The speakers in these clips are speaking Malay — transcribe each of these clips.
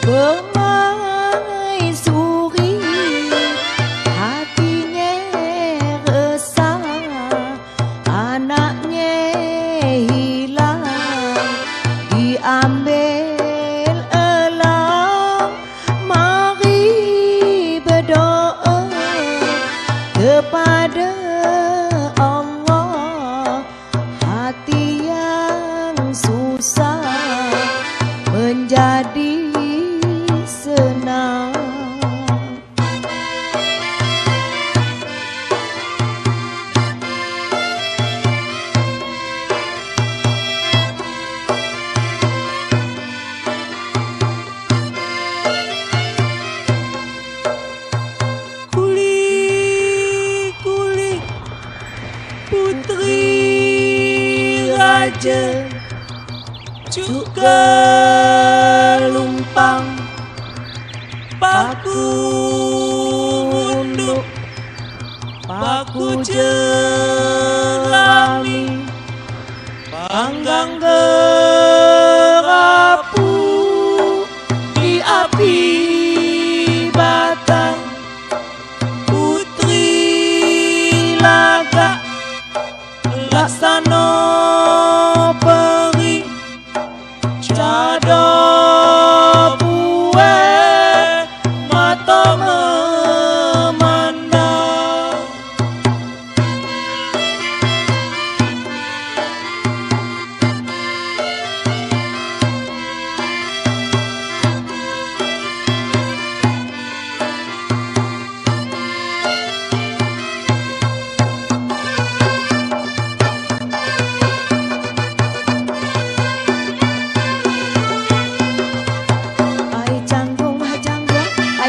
Permaisuri hatinya resah, anaknya hilang diambil elang. Mari berdoa kepada Allah, hati yang susah menjadi senang. Kuli-kuli putri raja juga lumpang, paku unduk, paku jerami, panggang gerapu di api batang. Putri lagak laksana peri, cada buwe mata memandang.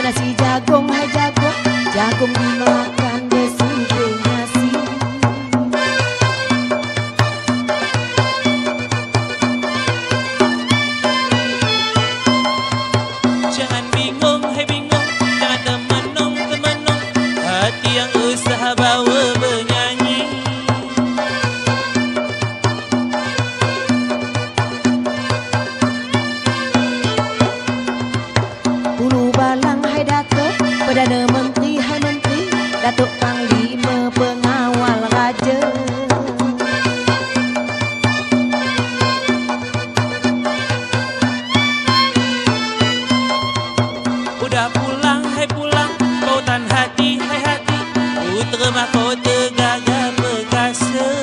Nasi jagung, hai jagung, jagung dimakan bersih nasi. Jangan bingung, hai bingung, jangan temenung, temenung, hati yang usaha bawa bernyanyi. Ulu balang, hai Datuk, Perdana Menteri, hai Menteri, Datuk Panglima pengawal raja. Udah pulang, hai pulang, pautan hati, hai hati, putra mahkota gagah perkasa.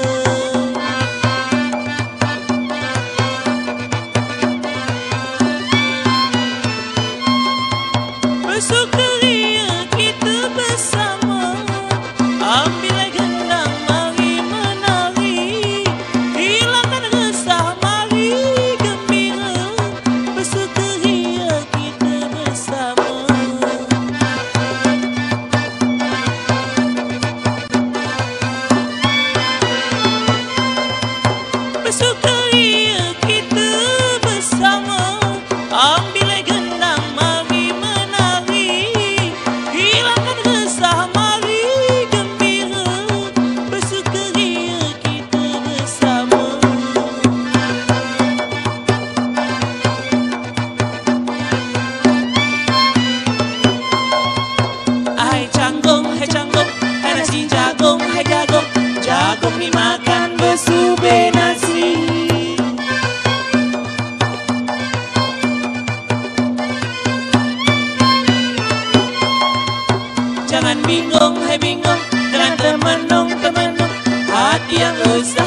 Besok ceria kita bersama, ambil gendang mari menari, hilangkan resah mari gembira. Besok ceria kita bersama. Besok ceria kita bersama, ambil gendang mari menari, hilangkan resah mari gembira. Besok ceria kita bersama. Hai canggung, hai canggung, hai nasi jagung, hai jagung, jagung dimakan bersube nasi. Jangan bingung, hai bingung, jangan temenung, temenung, hati yang usah